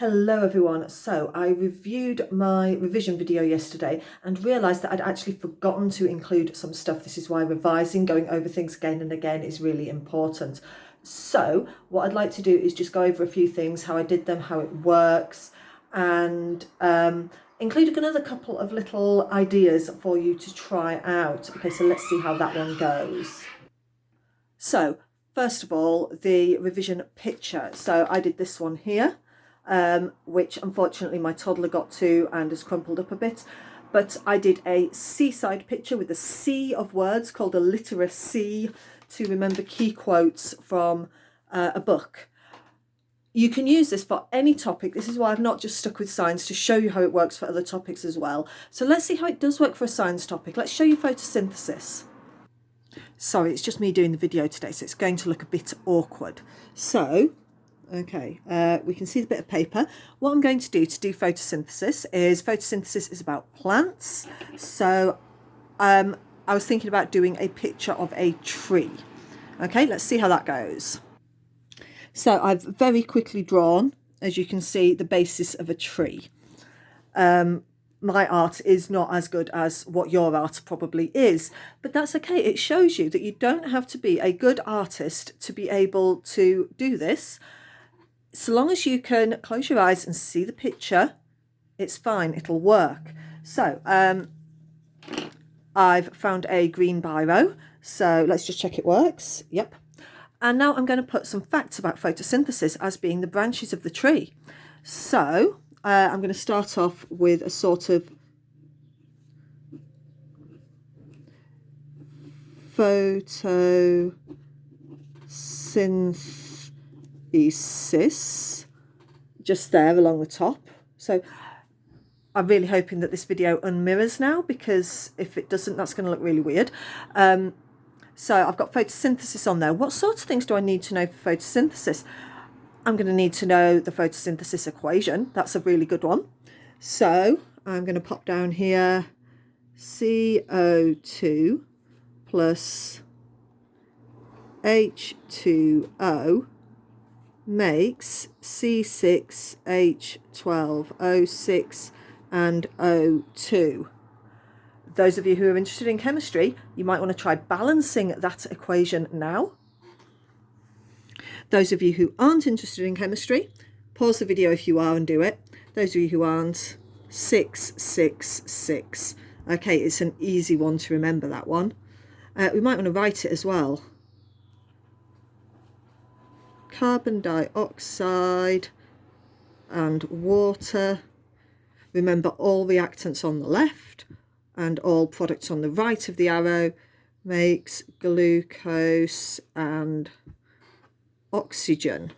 Hello everyone. So I reviewed my revision video yesterday and realised that I'd actually forgotten to include some stuff. This is why revising, going over things again and again is really important. So what I'd like to do is just go over a few things, how I did them, how it works, and include another couple of little ideas for you to try out. Okay, so let's see how that one goes. So first of all, the revision picture. So I did this one here. Which unfortunately my toddler got to and has crumpled up a bit. But I did a seaside picture with a sea of words called alliteracy to remember key quotes from a book. You can use this for any topic. This is why I've not just stuck with science, to show you how it works for other topics as well. So let's see how it does work for a science topic. Let's show you photosynthesis. Sorry, it's just me doing the video today, so it's going to look a bit awkward. So okay, we can see the bit of paper. What I'm going to do photosynthesis is about plants. So I was thinking about doing a picture of a tree. Okay, let's see how that goes. So I've very quickly drawn, as you can see, the basis of a tree. My art is not as good as what your art probably is, but that's okay. It shows you that you don't have to be a good artist to be able to do this. So long as you can close your eyes and see the picture, it's fine, it'll work. So I've found a green biro, so let's just check it works. Yep. And now I'm going to put some facts about photosynthesis as being the branches of the tree. So I'm going to start off with a sort of photosynthesis just there along the top. So I'm really hoping that this video unmirrors now, because if it doesn't, that's going to look really weird. So I've got photosynthesis on there. What sorts of things do I need to know for photosynthesis? I'm going to need to know the photosynthesis equation. That's a really good one. So I'm going to pop down here CO2 plus H2O makes C6H12O6 and O2. Those of you who are interested in chemistry, you might want to try balancing that equation now. Those of you who aren't interested in chemistry, pause the video if you are and do it. Those of you who aren't, 666. Okay, it's an easy one to remember, that one. We might want to write it as well. Carbon dioxide and water. Remember, all reactants on the left and all products on the right of the arrow makes glucose and oxygen.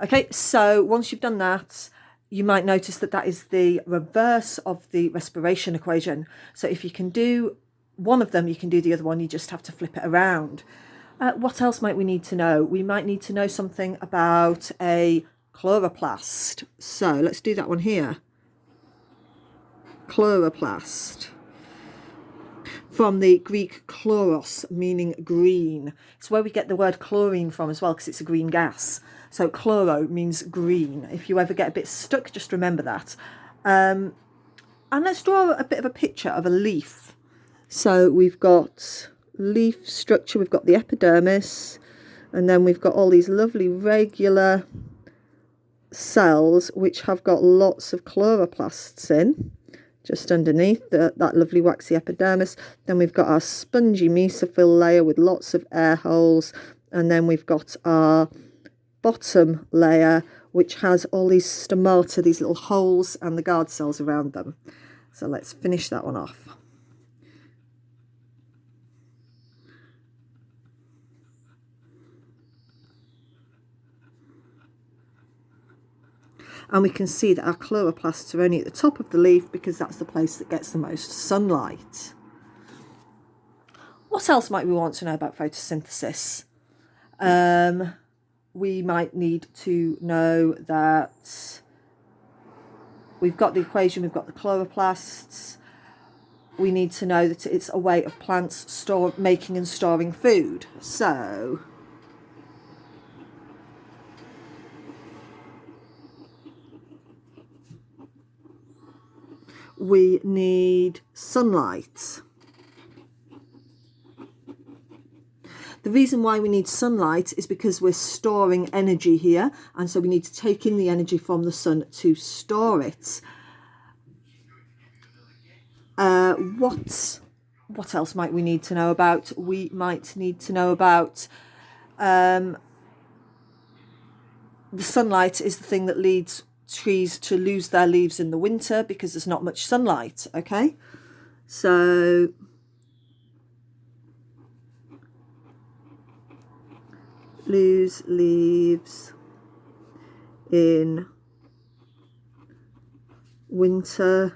Okay, so once you've done that, you might notice that that is the reverse of the respiration equation. So if you can do one of them, you can do the other one. You just have to flip it around. What else might we need to know? We might need to know something about a chloroplast. So let's do that one here. Chloroplast. From the Greek chloros, meaning green. It's where we get the word chlorine from as well, because it's a green gas. So chloro means green. If you ever get a bit stuck, just remember that. And let's draw a bit of a picture of a leaf. So we've got leaf structure, we've got the epidermis, and then we've got all these lovely regular cells which have got lots of chloroplasts in, just underneath that lovely waxy epidermis. Then we've got our spongy mesophyll layer with lots of air holes, and then we've got our bottom layer which has all these stomata, these little holes, and the guard cells around them. So let's finish that one off. And we can see that our chloroplasts are only at the top of the leaf because that's the place that gets the most sunlight. What else might we want to know about photosynthesis? We might need to know that we've got the equation, we've got the chloroplasts. We need to know that it's a way of plants making and storing food. So we need sunlight. The reason why we need sunlight is because we're storing energy here, and so we need to take in the energy from the sun to store it. What else might we need to know about? We might need to know about the sunlight is the thing that leads trees to lose their leaves in the winter because there's not much sunlight, okay? So lose leaves in winter.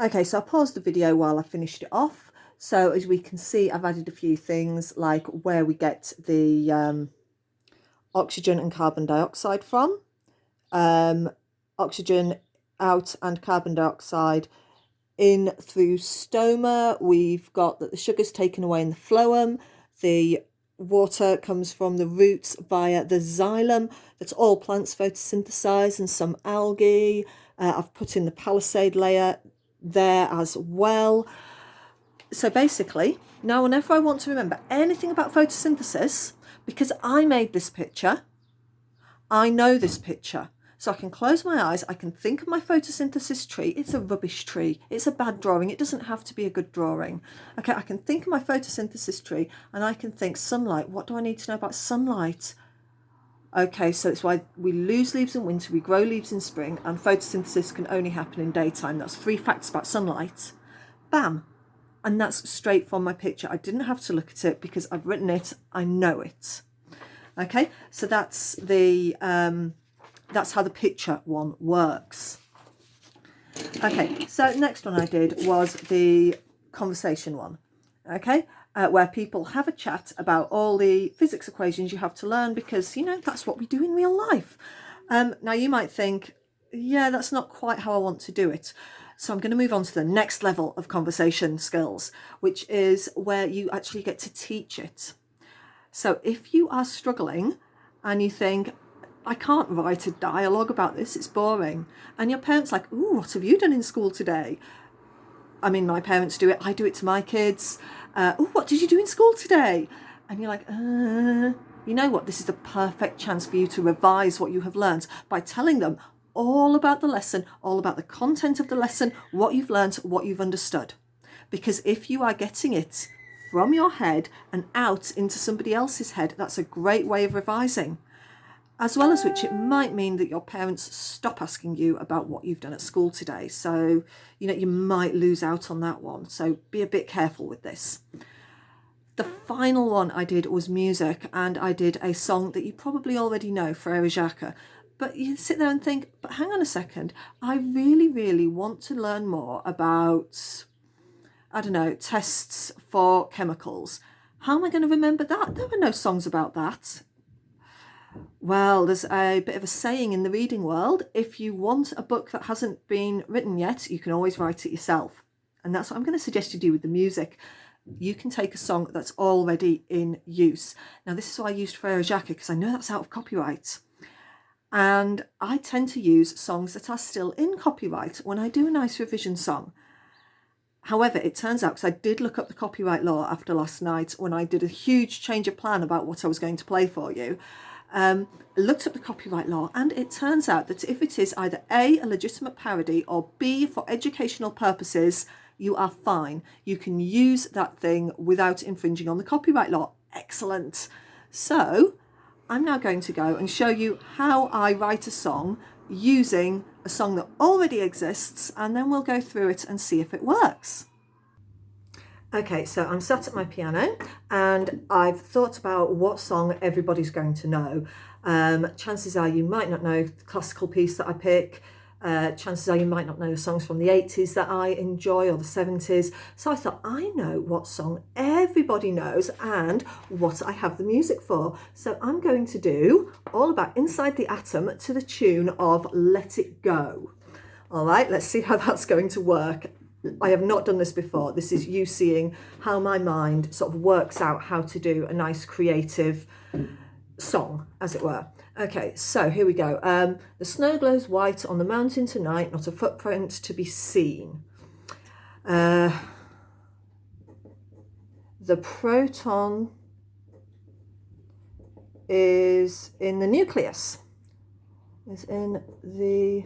Okay, so I paused the video while I finished it off. So as we can see, I've added a few things like where we get the oxygen and carbon dioxide from. Oxygen out and carbon dioxide in through stoma. We've got that the sugar's taken away in the phloem. The water comes from the roots via the xylem. That's all plants photosynthesize and some algae. I've put in the palisade layer there as well. So basically, now whenever I want to remember anything about photosynthesis, because I made this picture, I know this picture. So I can close my eyes, I can think of my photosynthesis tree. It's a rubbish tree. It's a bad drawing. It doesn't have to be a good drawing. Okay, I can think of my photosynthesis tree and I can think sunlight. What do I need to know about sunlight? Okay, so it's why we lose leaves in winter, we grow leaves in spring, and photosynthesis can only happen in daytime. That's 3 facts about sunlight. Bam. And that's straight from my picture. I didn't have to look at it because I've written it. I know it. Okay, so that's how the picture one works. Okay, so next one I did was the conversation one. Okay, where people have a chat about all the physics equations you have to learn because, you know, that's what we do in real life. Now you might think, yeah, that's not quite how I want to do it. So I'm going to move on to the next level of conversation skills, which is where you actually get to teach it. So if you are struggling and you think, I can't write a dialogue about this, it's boring. And your parents are like, ooh, what have you done in school today? I mean, my parents do it. I do it to my kids. Oh, what did you do in school today? And you're like, you know what? This is the perfect chance for you to revise what you have learned by telling them all about the lesson, all about the content of the lesson, what you've learned, what you've understood. Because if you are getting it from your head and out into somebody else's head, that's a great way of revising. As well as which it might mean that your parents stop asking you about what you've done at school today. So, you know, you might lose out on that one. So be a bit careful with this. The final one I did was music, and I did a song that you probably already know, Frère Jacques. But you sit there and think, but hang on a second, I really, really want to learn more about, I don't know, tests for chemicals. How am I going to remember that? There are no songs about that. Well, there's a bit of a saying in the reading world. If you want a book that hasn't been written yet, you can always write it yourself. And that's what I'm going to suggest you do with the music. You can take a song that's already in use. Now, this is why I used Frère Jacques, because I know that's out of copyright. And I tend to use songs that are still in copyright when I do a nice revision song. However, it turns out, because I did look up the copyright law after last night when I did a huge change of plan about what I was going to play for you, looked up the copyright law, and it turns out that if it is either A, a legitimate parody, or B, for educational purposes, you are fine. You can use that thing without infringing on the copyright law. Excellent. So I'm now going to go and show you how I write a song using a song that already exists, and then we'll go through it and see if it works. Okay, so I'm sat at my piano and I've thought about what song everybody's going to know. Chances are you might not know the classical piece that I pick. Chances are you might not know the songs from the 80s that I enjoy, or the 70s. So I thought, I know what song everybody knows and what I have the music for. So I'm going to do All About Inside the Atom to the tune of Let It Go. All right, let's see how that's going to work. I have not done this before. This is you seeing how my mind sort of works out how to do a nice creative song, as it were. Okay, so here we go. The snow glows white on the mountain tonight, not a footprint to be seen. The proton is in the nucleus. Is in the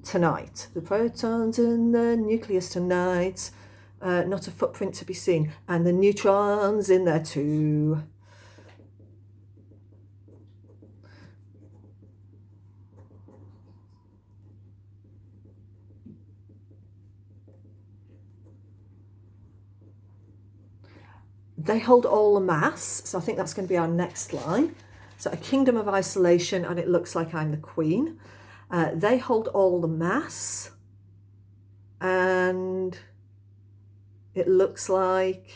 tonight. The proton's in the nucleus tonight. Not a footprint to be seen. And the neutron's in there too. They hold all the mass, so I think that's going to be our next line. So a kingdom of isolation, and it looks like I'm the queen. They hold all the mass, and it looks like,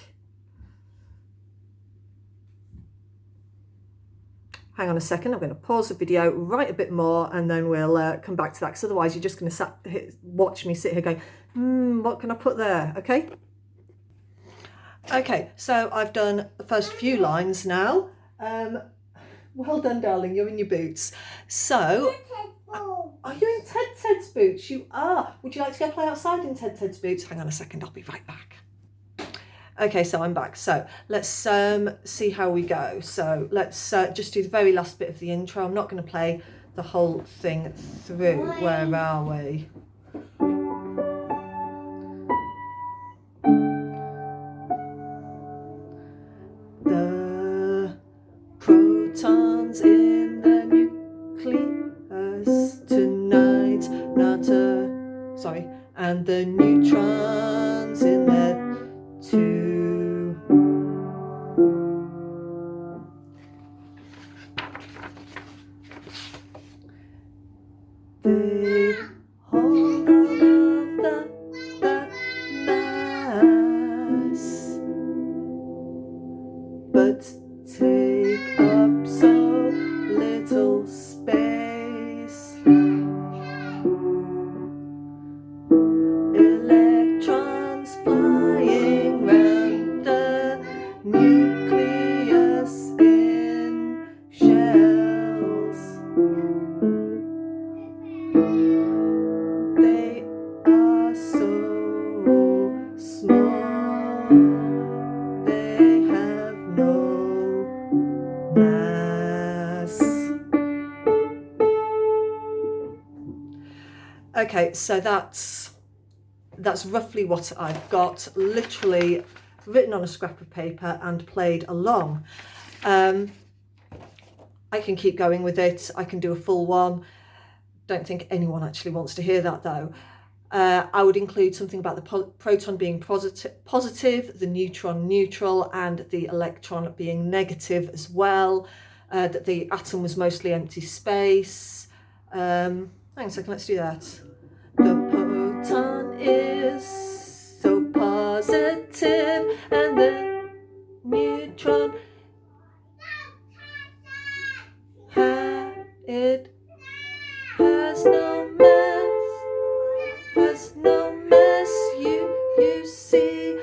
hang on a second, I'm going to pause the video, write a bit more, and then we'll come back to that, because otherwise you're just going to watch me sit here going, what can I put there, okay? Okay, so I've done the first few lines now. Well done, darling, you're in your boots. So, are you in Ted's boots? You are. Would you like to go play outside in Ted's boots? Hang on a second, I'll be right back. Okay, so I'm back. So let's see how we go. So let's just do the very last bit of the intro. I'm not going to play the whole thing through. Where are we? The protons in the nucleus tonight, and the neutrons in there too. They hold all of the mass, but take up so little space. Electrons flying round the nucleus in shells. They are so small, they have no mass. Okay, so that's roughly what I've got, literally written on a scrap of paper and played along. I can keep going with it. I can do a full one. Don't think anyone actually wants to hear that though. I would include something about the proton being positive, the neutron neutral, and the electron being negative as well. That the atom was mostly empty space. Hang on a second, let's do that. The proton is so positive, and the neutron it has no mass, you see.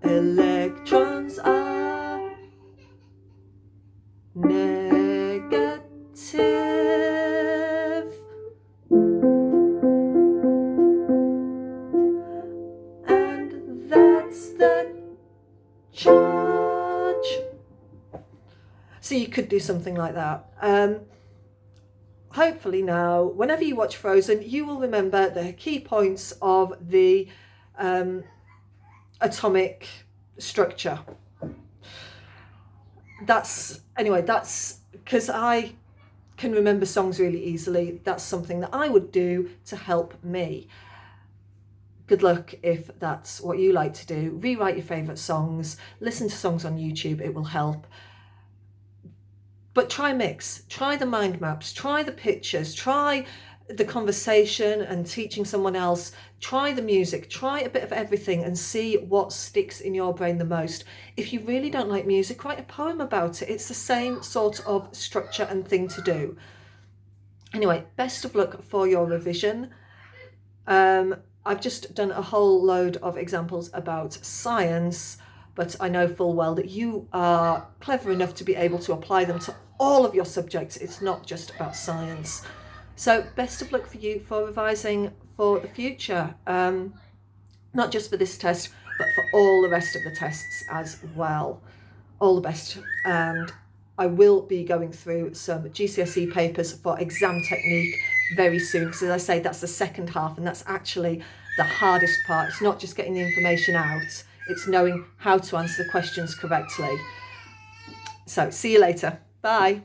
Electrons are negative. And that's the charge. So you could do something like that. Hopefully now, whenever you watch Frozen, you will remember the key points of the atomic structure. That's because I can remember songs really easily. That's something that I would do to help me. Good luck if that's what you like to do. Rewrite your favourite songs, listen to songs on YouTube, it will help. But try mix, try the mind maps, try the pictures, try the conversation and teaching someone else, try the music, try a bit of everything and see what sticks in your brain the most. If you really don't like music, write a poem about it. It's the same sort of structure and thing to do. Anyway, best of luck for your revision. I've just done a whole load of examples about science, but I know full well that you are clever enough to be able to apply them to all of your subjects. It's not just about science. So best of luck for you for revising for the future, not just for this test, but for all the rest of the tests as well. All the best. And I will be going through some GCSE papers for exam technique very soon, because as I say, that's the second half, and that's actually the hardest part. It's not just getting the information out, it's knowing how to answer the questions correctly. So see you later. Bye.